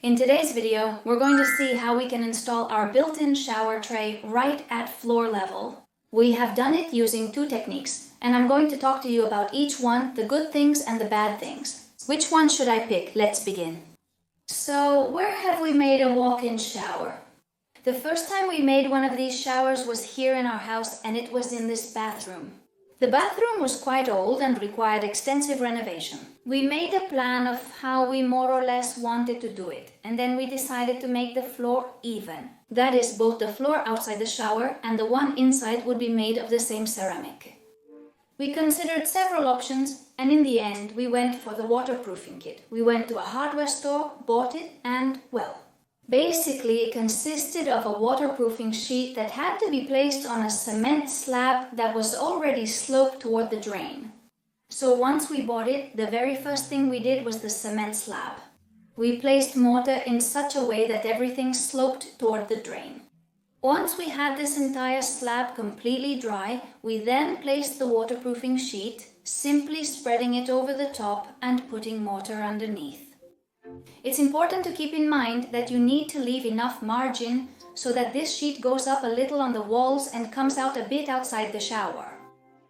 In today's video, we're going to see how we can install our built-in shower tray right at floor level. We have done it using two techniques, and I'm going to talk to you about each one, the good things and the bad things. Which one should I pick? Let's begin. So, where have we made a walk-in shower? The first time we made one of these showers was here in our house, and it was in this bathroom. The bathroom was quite old and required extensive renovation. We made a plan of how we more or less wanted to do it, and then we decided to make the floor even. That is, both the floor outside the shower and the one inside would be made of the same ceramic. We considered several options, and in the end we went for the waterproofing kit. We went to a hardware store, bought it, and well, basically, it consisted of a waterproofing sheet that had to be placed on a cement slab that was already sloped toward the drain. So once we bought it, the very first thing we did was the cement slab. We placed mortar in such a way that everything sloped toward the drain. Once we had this entire slab completely dry, we then placed the waterproofing sheet, simply spreading it over the top and putting mortar underneath. It's important to keep in mind that you need to leave enough margin so that this sheet goes up a little on the walls and comes out a bit outside the shower.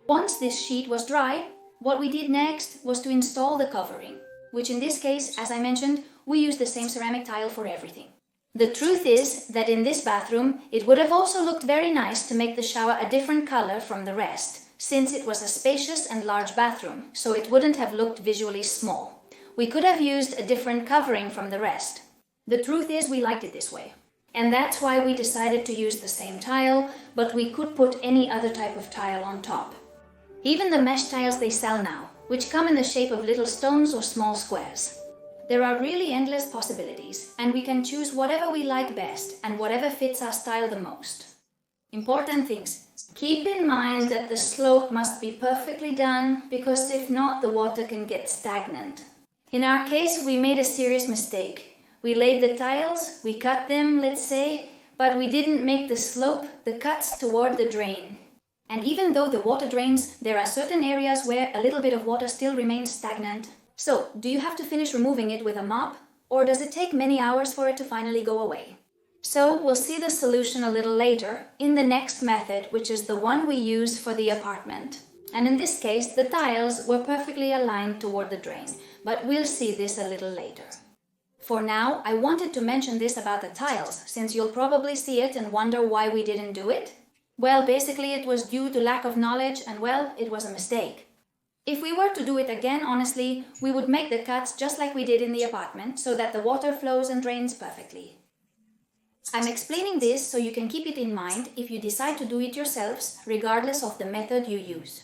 Once this sheet was dry, what we did next was to install the covering, which in this case, as I mentioned, we used the same ceramic tile for everything. The truth is that in this bathroom, it would have also looked very nice to make the shower a different color from the rest, since it was a spacious and large bathroom, so it wouldn't have looked visually small. We could have used a different covering from the rest. The truth is we liked it this way. And that's why we decided to use the same tile, but we could put any other type of tile on top. Even the mesh tiles they sell now, which come in the shape of little stones or small squares. There are really endless possibilities, and we can choose whatever we like best and whatever fits our style the most. Important things. Keep in mind that the slope must be perfectly done, because if not, the water can get stagnant. In our case, we made a serious mistake. We laid the tiles, we cut them, let's say, but we didn't make the slope, the cuts toward the drain. And even though the water drains, there are certain areas where a little bit of water still remains stagnant. So, do you have to finish removing it with a mop, or does it take many hours for it to finally go away? So, we'll see the solution a little later in the next method, which is the one we use for the apartment. And in this case, the tiles were perfectly aligned toward the drain, but we'll see this a little later. For now, I wanted to mention this about the tiles, since you'll probably see it and wonder why we didn't do it. Well, basically it was due to lack of knowledge, and well, it was a mistake. If we were to do it again, honestly, we would make the cuts just like we did in the apartment, so that the water flows and drains perfectly. I'm explaining this so you can keep it in mind if you decide to do it yourselves, regardless of the method you use.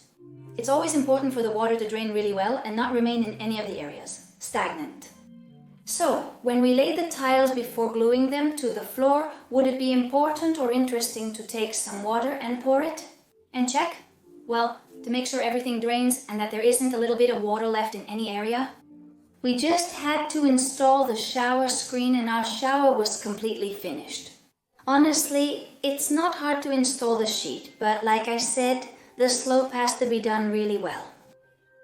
It's always important for the water to drain really well and not remain in any of the areas stagnant. So, when we lay the tiles before gluing them to the floor, would it be important or interesting to take some water and pour it? And check? Well, to make sure everything drains and that there isn't a little bit of water left in any area. We just had to install the shower screen and our shower was completely finished. Honestly, it's not hard to install the sheet, but like I said, the slope has to be done really well.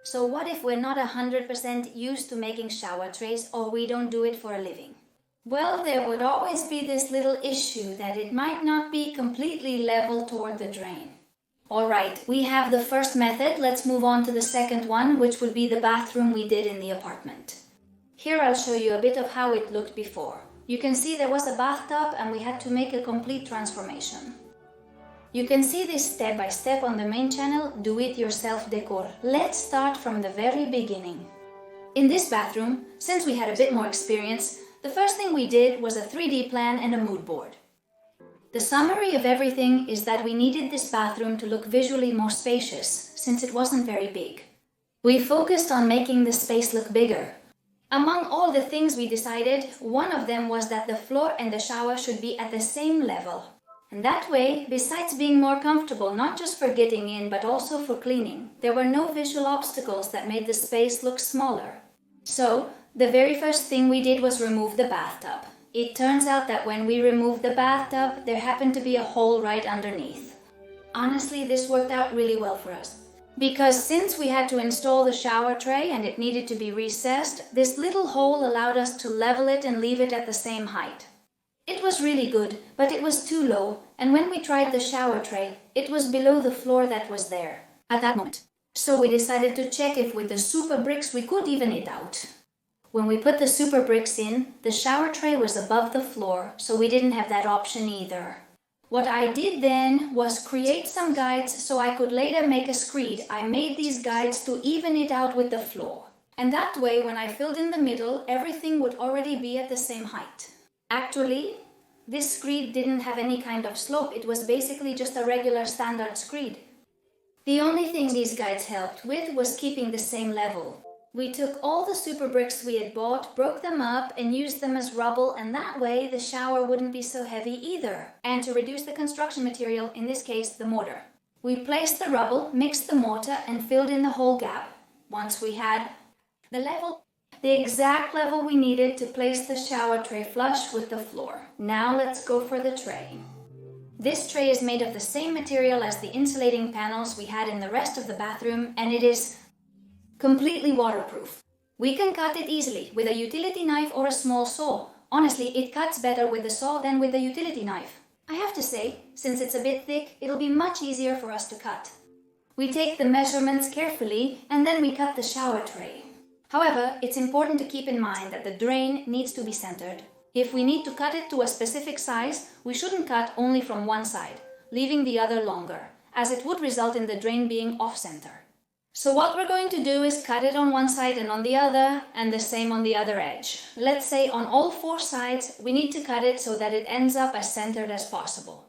So what if we're not 100% used to making shower trays, or we don't do it for a living? Well, there would always be this little issue that it might not be completely level toward the drain. Alright, we have the first method. Let's move on to the second one, which would be the bathroom we did in the apartment. Here I'll show you a bit of how it looked before. You can see there was a bathtub and we had to make a complete transformation. You can see this step by step on the main channel, Do It Yourself Decor. Let's start from the very beginning. In this bathroom, since we had a bit more experience, the first thing we did was a 3D plan and a mood board. The summary of everything is that we needed this bathroom to look visually more spacious, since it wasn't very big. We focused on making the space look bigger. Among all the things we decided, one of them was that the floor and the shower should be at the same level. And that way, besides being more comfortable not just for getting in but also for cleaning, there were no visual obstacles that made the space look smaller. So, the very first thing we did was remove the bathtub. It turns out that when we removed the bathtub, there happened to be a hole right underneath. Honestly, this worked out really well for us. Because since we had to install the shower tray and it needed to be recessed, this little hole allowed us to level it and leave it at the same height. It was really good, but it was too low, and when we tried the shower tray, it was below the floor that was there at that moment. So we decided to check if with the super bricks we could even it out. When we put the super bricks in, the shower tray was above the floor, so we didn't have that option either. What I did then was create some guides so I could later make a screed. I made these guides to even it out with the floor. And that way, when I filled in the middle, everything would already be at the same height. Actually, this screed didn't have any kind of slope. It was basically just a regular standard screed. The only thing these guides helped with was keeping the same level. We took all the super bricks we had bought, broke them up, and used them as rubble, and that way the shower wouldn't be so heavy either. And to reduce the construction material, in this case the mortar. We placed the rubble, mixed the mortar, and filled in the whole gap. Once we had the exact level we needed to place the shower tray flush with the floor. Now let's go for the tray. This tray is made of the same material as the insulating panels we had in the rest of the bathroom, and it is completely waterproof. We can cut it easily with a utility knife or a small saw. Honestly, it cuts better with the saw than with a utility knife. I have to say, since it's a bit thick, it'll be much easier for us to cut. We take the measurements carefully and then we cut the shower tray. However, it's important to keep in mind that the drain needs to be centered. If we need to cut it to a specific size, we shouldn't cut only from one side, leaving the other longer, as it would result in the drain being off-center. So what we're going to do is cut it on one side and on the other, and the same on the other edge. Let's say on all 4 sides, we need to cut it so that it ends up as centered as possible.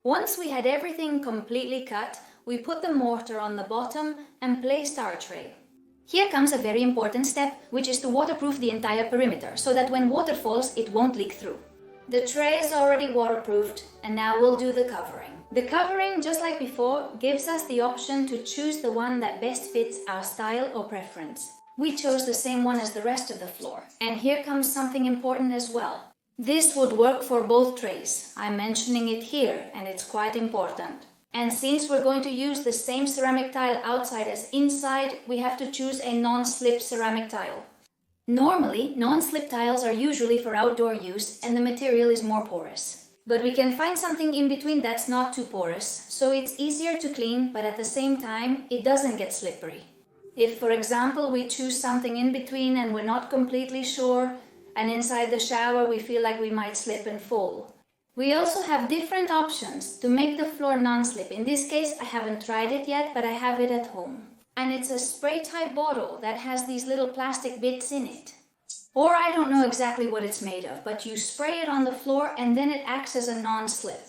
Once we had everything completely cut, we put the mortar on the bottom and placed our tray. Here comes a very important step, which is to waterproof the entire perimeter, so that when water falls, it won't leak through. The tray is already waterproofed, and now we'll do the covering. The covering, just like before, gives us the option to choose the one that best fits our style or preference. We chose the same one as the rest of the floor. And here comes something important as well. This would work for both trays. I'm mentioning it here, and it's quite important. And since we're going to use the same ceramic tile outside as inside, we have to choose a non-slip ceramic tile. Normally, non-slip tiles are usually for outdoor use, and the material is more porous. But we can find something in between that's not too porous, so it's easier to clean, but at the same time, it doesn't get slippery. If, for example, we choose something in between and we're not completely sure, and inside the shower we feel like we might slip and fall. We also have different options to make the floor non-slip. In this case, I haven't tried it yet, but I have it at home. And it's a spray-type bottle that has these little plastic bits in it. Or I don't know exactly what it's made of, but you spray it on the floor and then it acts as a non-slip.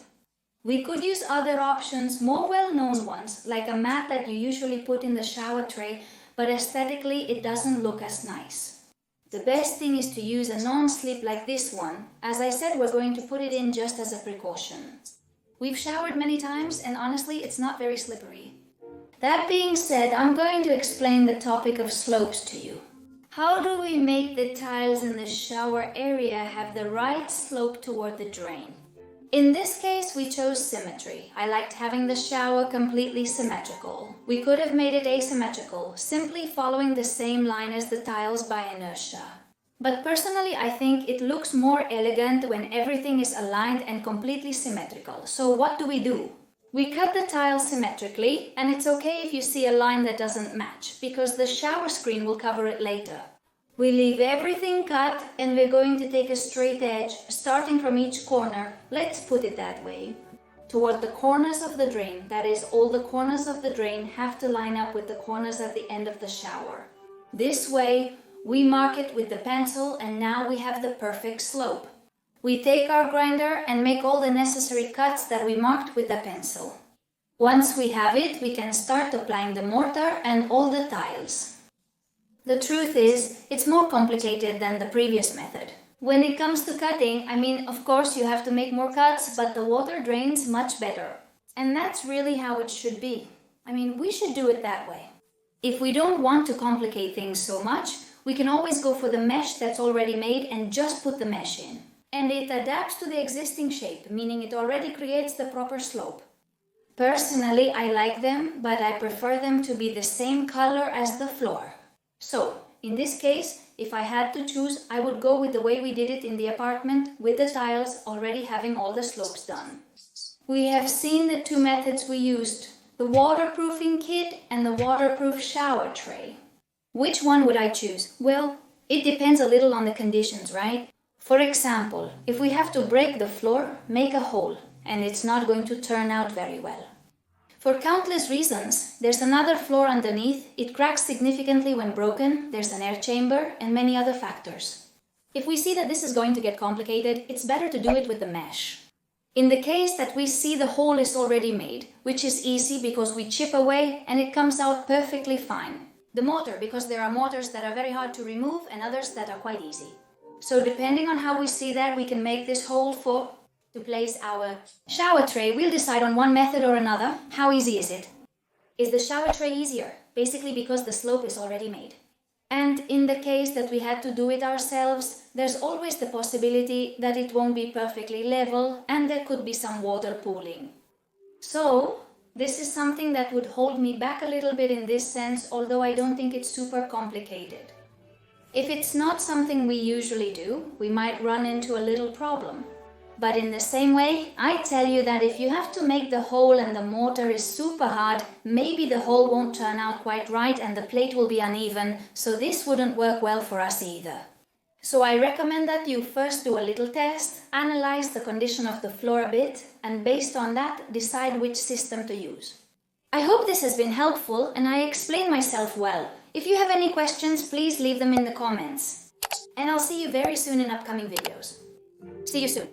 We could use other options, more well-known ones, like a mat that you usually put in the shower tray, but aesthetically it doesn't look as nice. The best thing is to use a non-slip like this one. As I said, we're going to put it in just as a precaution. We've showered many times and honestly it's not very slippery. That being said, I'm going to explain the topic of slopes to you. How do we make the tiles in the shower area have the right slope toward the drain? In this case, we chose symmetry. I liked having the shower completely symmetrical. We could have made it asymmetrical, simply following the same line as the tiles by inertia. But personally, I think it looks more elegant when everything is aligned and completely symmetrical. So what do? We cut the tile symmetrically, and it's okay if you see a line that doesn't match, because the shower screen will cover it later. We leave everything cut, and we're going to take a straight edge, starting from each corner, let's put it that way, toward the corners of the drain. That is, all the corners of the drain have to line up with the corners at the end of the shower. This way, we mark it with the pencil, and now we have the perfect slope. We take our grinder and make all the necessary cuts that we marked with the pencil. Once we have it, we can start applying the mortar and all the tiles. The truth is, it's more complicated than the previous method. When it comes to cutting, of course you have to make more cuts, but the water drains much better. And that's really how it should be. We should do it that way. If we don't want to complicate things so much, we can always go for the mesh that's already made and just put the mesh in. And it adapts to the existing shape, meaning it already creates the proper slope. Personally, I like them, but I prefer them to be the same color as the floor. So, in this case, if I had to choose, I would go with the way we did it in the apartment, with the tiles already having all the slopes done. We have seen the two methods we used, the waterproofing kit and the waterproof shower tray. Which one would I choose? Well, it depends a little on the conditions, right? For example, if we have to break the floor, make a hole, and it's not going to turn out very well. For countless reasons, there's another floor underneath, it cracks significantly when broken, there's an air chamber, and many other factors. If we see that this is going to get complicated, it's better to do it with the mesh. In the case that we see the hole is already made, which is easy because we chip away and it comes out perfectly fine. The mortar, because there are mortars that are very hard to remove and others that are quite easy. So depending on how we see that, we can make this hole to place our shower tray. We'll decide on one method or another. How easy is it? Is the shower tray easier? Basically because the slope is already made. And in the case that we had to do it ourselves, there's always the possibility that it won't be perfectly level and there could be some water pooling. So, this is something that would hold me back a little bit in this sense, although I don't think it's super complicated. If it's not something we usually do, we might run into a little problem. But in the same way, I tell you that if you have to make the hole and the mortar is super hard, maybe the hole won't turn out quite right and the plate will be uneven, so this wouldn't work well for us either. So I recommend that you first do a little test, analyze the condition of the floor a bit, and based on that, decide which system to use. I hope this has been helpful and I explained myself well. If you have any questions, please leave them in the comments. And I'll see you very soon in upcoming videos. See you soon.